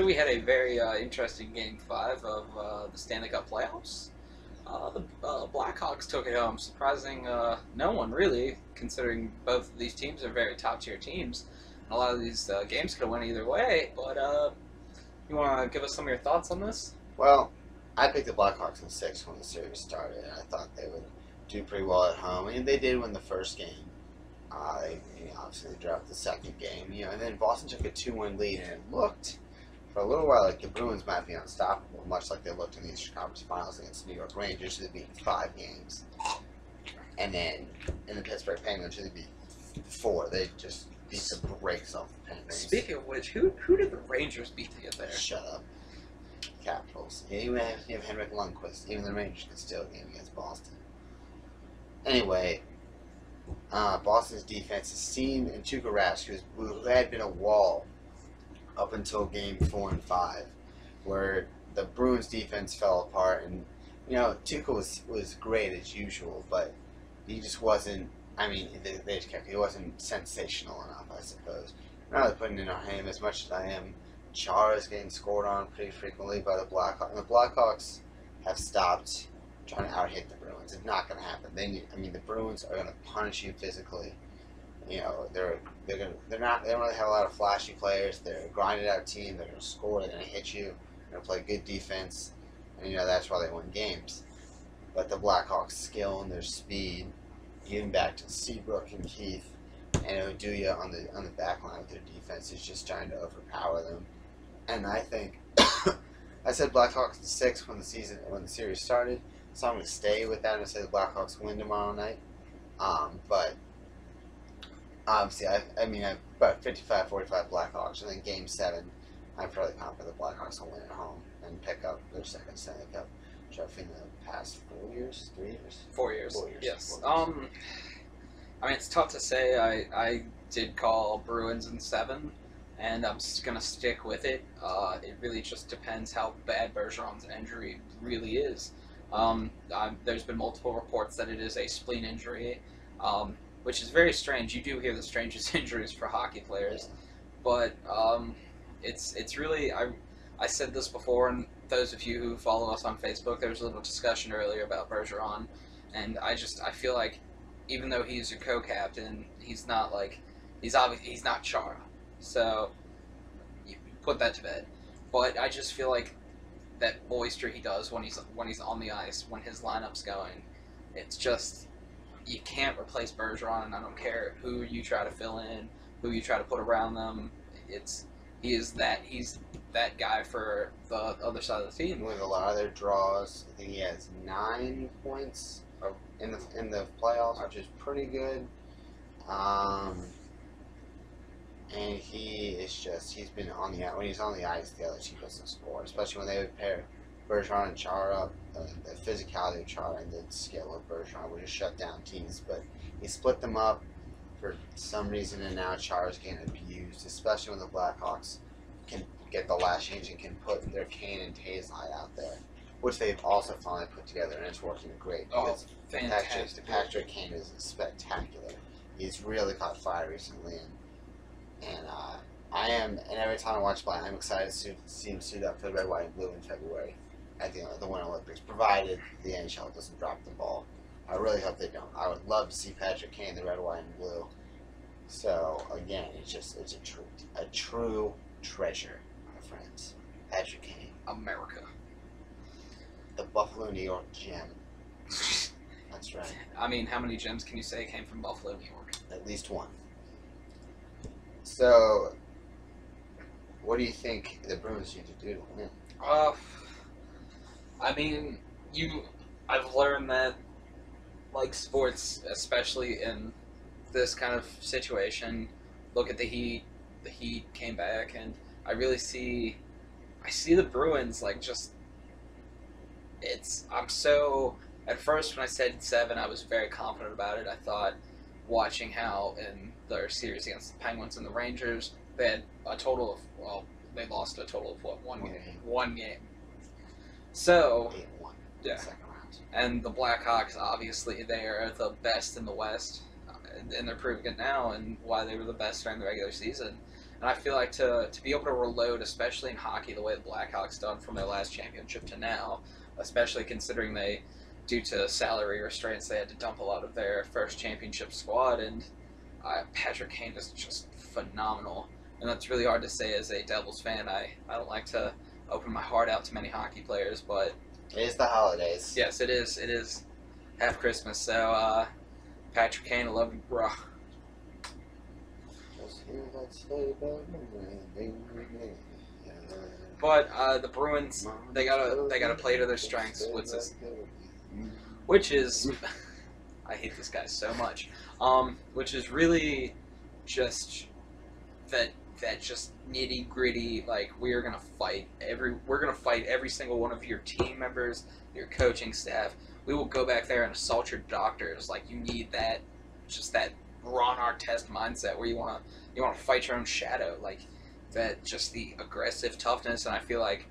So we had a very interesting Game 5 of the Stanley Cup playoffs. The Blackhawks took it home, surprising no one really, considering both of these teams are very top-tier teams. And a lot of these games could have went either way, but you want to give us some of your thoughts on this? Well, I picked the Blackhawks in 6 when the series started, and I thought they would do pretty well at home. And they did win the first game. They obviously dropped the second game, and then Boston took a 2-1 lead, and it looked for a little while like the Bruins might be unstoppable, much like they looked in the Eastern Conference Finals against the New York Rangers, who they beat 5 games, and then in the Pittsburgh Penguins, who they beat 4. They just beat the brakes off the Penguins. Speaking of which, who did the Rangers beat to get there? Shut up. Capitals. Yeah, you have Henrik Lundqvist. Even the Rangers could steal a game against Boston. Anyway, Boston's defense is seen in Tuukka Rask, who had been a wall up until game 4 and 5, where the Bruins defense fell apart, and Tuukka was great as usual, but he just wasn't. I mean, they just kept. He wasn't sensational enough, I suppose. I'm not really putting it on him as much as I am. Chara's getting scored on pretty frequently by the Blackhawks. And the Blackhawks have stopped trying to out-hit the Bruins. It's not going to happen. The Bruins are going to punish you physically. They don't really have a lot of flashy players. They're a grinded out team. They're going to score. They're going to hit you. They're going to play good defense, and that's why they win games. But the Blackhawks' skill and their speed, even back to Seabrook and Keith and Oduya on the back line with their defense, is just trying to overpower them. And I think I said Blackhawks in 6 when the series started, so I'm going to stay with that and say the Blackhawks win tomorrow night. But obviously, I've about 55-45 Blackhawks, and then Game 7, I'm fairly confident the Blackhawks will win at home and pick up their second Stanley Cup trophy in the past 4 years, 3 years, 4 years. 4 years. Yes. 4 years. It's tough to say. I did call Bruins in 7, and I'm going to stick with it. It really just depends how bad Bergeron's injury really is. There's been multiple reports that it is a spleen injury, which is very strange. You do hear the strangest injuries for hockey players, but it's really. I said this before, and those of you who follow us on Facebook, there was a little discussion earlier about Bergeron, and I feel like even though he's your co-captain, he's not not Chara. So you put that to bed. But I just feel like that boister he does when he's on the ice, when his lineup's going, it's just you can't replace Bergeron, and I don't care who you try to fill in, who you try to put around them. He's that guy for the other side of the team. With a lot of their draws, I think he has 9 points in the playoffs, which is pretty good. And he's been on the when he's on the ice, the other team doesn't score, especially when they would pair Bergeron and Chara up. The physicality of Chara and the skill of Bergeron would just shut down teams, but he split them up for some reason, and now Chara's getting abused, especially when the Blackhawks can get the last change and can put their Kane and Taves line out there, which they've also finally put together, and it's working great. Oh, fantastic! Patrick Kane is spectacular. He's really caught fire recently, and every time I watch play, I'm excited to see him suit up for the red, white, and blue in February at the Winter Olympics, provided the NHL doesn't drop the ball. I really hope they don't. I would love to see Patrick Kane in the red, white, and blue. So again, it's a true treasure, my friends. Patrick Kane, America. The Buffalo, New York gem. That's right. How many gems can you say came from Buffalo, New York? At least one. So, what do you think the Bruins need to do to win? I've learned that, like sports, especially in this kind of situation, look at the Heat. The Heat came back, and I see the Bruins at first when I said 7, I was very confident about it. I thought, watching how in their series against the Penguins and the Rangers, they had they lost a total of one game. So, 8-1 yeah. Second round. And the Blackhawks, obviously, they are the best in the West, and they're proving it now, and why they were the best during the regular season. And I feel like to be able to reload, especially in hockey, the way the Blackhawks done from their last championship to now, especially considering they, due to salary restraints, they had to dump a lot of their first championship squad, and Patrick Kane is just phenomenal. And that's really hard to say as a Devils fan. I don't like to open my heart out to many hockey players, but It is the holidays. yes, it is. It is half Christmas, so Patrick Kane, I love you, bro. But the Bruins, they gotta play to their strengths, which is I hate this guy so much. Which is really just that just nitty gritty. Like we're gonna fight every single one of your team members, your coaching staff. We will go back there and assault your doctors. Like you need that, just that Ron Artest mindset where you wanna fight your own shadow. Like that, just the aggressive toughness, and I feel like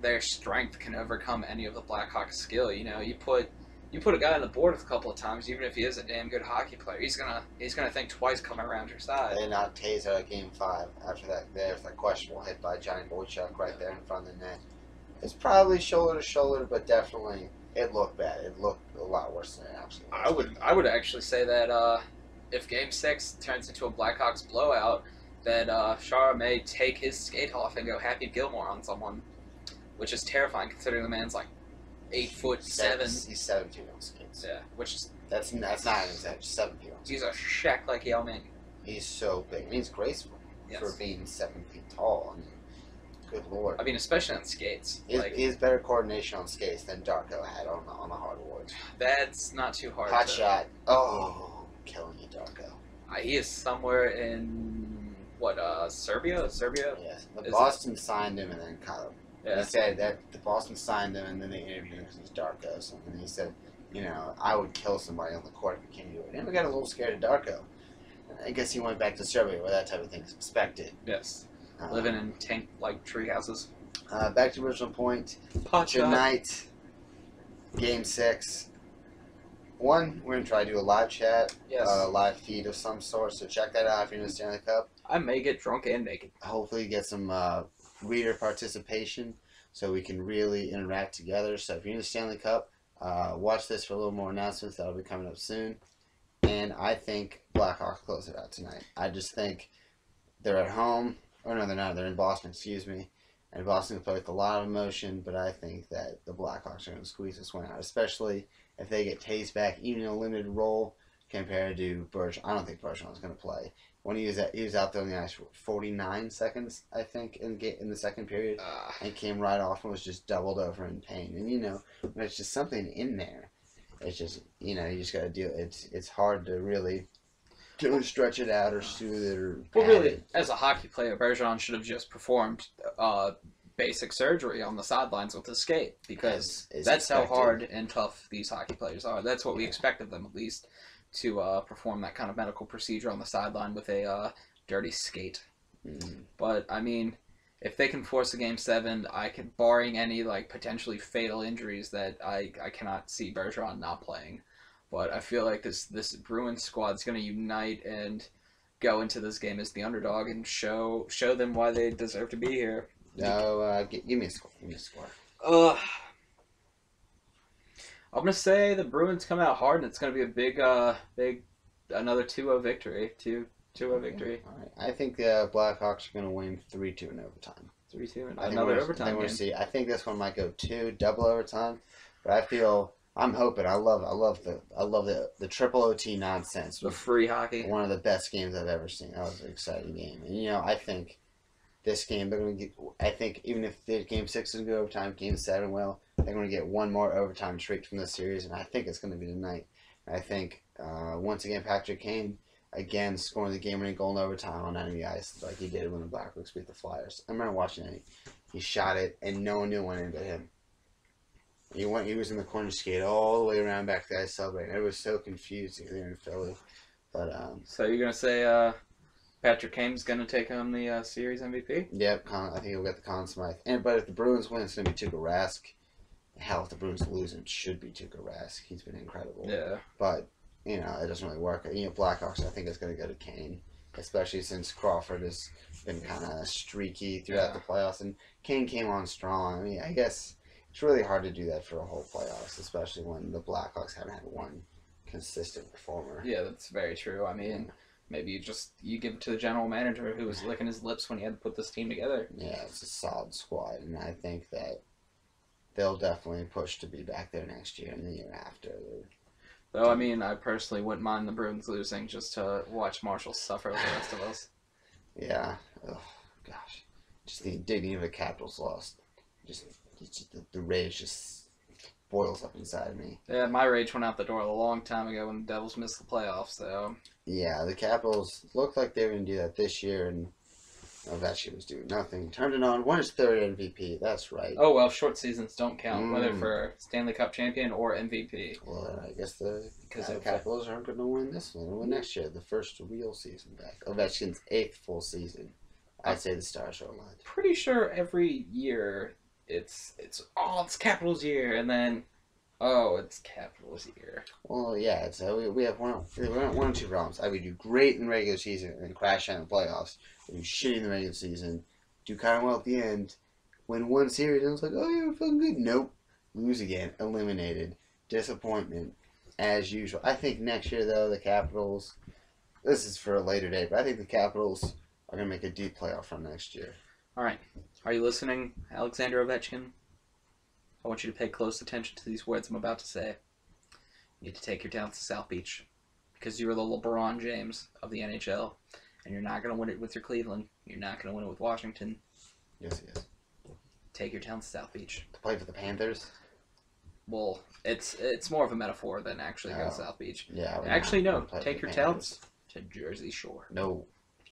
their strength can overcome any of the Blackhawks' skill. You know, you put a guy on the board a couple of times, even if he is a damn good hockey player, he's gonna think twice coming around your side. They knocked Taser at Game 5 after that. There's that questionable hit by Johnny Boychuk right there in front of the net. It's probably shoulder to shoulder, but definitely it looked bad. It looked a lot worse than it actually was. I would actually say that if Game 6 turns into a Blackhawks blowout, that Chara may take his skate off and go Happy Gilmore on someone, which is terrifying considering the man's like 8'7". He's 7 feet on skates. Yeah, which is That's not an exaggeration. 7 feet on skates. he's a shack like Yao Ming. He's so big. And he's graceful Yes. for being 7 feet tall. I mean, good lord. I mean, especially on skates. He has better coordination on skates than Darko had on the hardwood. That's not too hard. Hot shot. Oh, killing you, Darko. He is somewhere in Serbia? Yes. The Is Boston signed him and then cut him. Yeah. He said that the Boston signed him and then they interviewed him because he's Darko. So, and he said, I would kill somebody on the court if you can't do it. And we got a little scared of Darko. I guess he went back to Serbia where that type of thing is expected. Yes. Living in tank-like tree houses. Back to original point. Pot shot. Tonight, Game 6. We're going to try to do a live chat, Yes. live feed of some sort, so check that out if you're in the Stanley Cup. I may get drunk and naked. Hopefully get some reader participation so we can really interact together. So if you're in the Stanley Cup, watch this for a little more announcements. That'll be coming up soon. And I think Blackhawks close it out tonight. I just think they're at home. Or no, they're not. They're in Boston, excuse me. And Boston can play with a lot of emotion, but I think that the Blackhawks are going to squeeze this one out, especially if they get Taze back, even in a limited role compared to Bergeron. I don't think Bergeron's going to play. When he was out there on the ice for 49 seconds, I think, in the second period, and came right off and was just doubled over in pain. And when it's just something in there, it's just you just got to deal. It's hard to really stretch it out or soothe it or. Well, really, as a hockey player, Bergeron should have just performed basic surgery on the sidelines with his skate because that's how hard and tough these hockey players are. That's what we expect of them, at least, to perform that kind of medical procedure on the sideline with a dirty skate. But I mean, if they can force a Game 7, barring any potentially fatal injuries, that I cannot see Bergeron not playing. But I feel like this Bruins squad is going to unite and go into this game as the underdog and show them why they deserve to be here. No, give me a score. Give me a score. I'm gonna say the Bruins come out hard, and it's gonna be a big another 2-0 victory. 2-0 victory. All right. I think the Blackhawks are going to win 3-2 in overtime. 3-2 another overtime game. See. I think this one might go 2 double overtime, but I'm hoping. I love the triple OT nonsense. The free hockey. One of the best games I've ever seen. That was an exciting game, and I think this game they're going to get. I think even if Game 6 doesn't go overtime, Game 7 will. They're going to get one more overtime treat from this series, and I think it's going to be tonight. I think once again Patrick Kane scoring the game-winning goal in overtime on enemy ice like he did when the Blackhawks beat the Flyers. I remember watching it. He shot it, and no one knew when it hit him. He was in the corner, skate all the way around back to the ice celebrating. It was so confusing there in Philly. But so you're gonna say Patrick Kane's gonna take home the series MVP? Yep, I think he'll get the Conn Smythe. But if the Bruins win, it's gonna be Tuukka Rask. Hell, if the Bruins lose, it should be Tuukka Rask. He's been incredible. Yeah. But it doesn't really work. Blackhawks, I think it's gonna go to Kane, especially since Crawford is been kind of streaky throughout the playoffs, and Kane came on strong. I mean, I guess it's really hard to do that for a whole playoffs, especially when the Blackhawks haven't had one consistent performer. Yeah, that's very true. I mean, maybe you give it to the general manager who was licking his lips when he had to put this team together. Yeah, it's a solid squad, and I think that they'll definitely push to be back there next year and the year after. Though, I mean, I personally wouldn't mind the Bruins losing just to watch Marshall suffer with the rest of us. Yeah. Oh, gosh. Just the indignity of the Capitals lost. Just the rage just boils up inside me. Yeah, my rage went out the door a long time ago when the Devils missed the playoffs, so... Yeah, the Capitals looked like they were going to do that this year, and Ovechkin was doing nothing. Turned it on. Won his third MVP. That's right. Oh, well, short seasons don't count, whether for Stanley Cup champion or MVP. Well, I guess the Capitals aren't going to win this one. They'll win next year, the first real season back. Ovechkin's 8th full season. I'd say the Stars are aligned. Pretty sure every year it's Capitals year, and then it's Capitals year. Well, yeah, we have one or two problems. I would do great in the regular season and then crash out in the playoffs. We do shitty in the regular season, do kind of well at the end, win one series, and it's like, oh, yeah, we're feeling good. Nope. Lose again. Eliminated. Disappointment, as usual. I think next year, though, the Capitals, this is for a later date, but I think the Capitals are going to make a deep playoff run next year. All right. Are you listening, Alexander Ovechkin? I want you to pay close attention to these words I'm about to say. You need to take your talents to South Beach because you're the LeBron James of the NHL, and you're not going to win it with your Cleveland. You're not going to win it with Washington. Yes, he is. Take your talents to South Beach. To play for the Panthers? Well, it's more of a metaphor than actually go to South Beach. Yeah. Actually, no. Take your talents to Jersey Shore. No.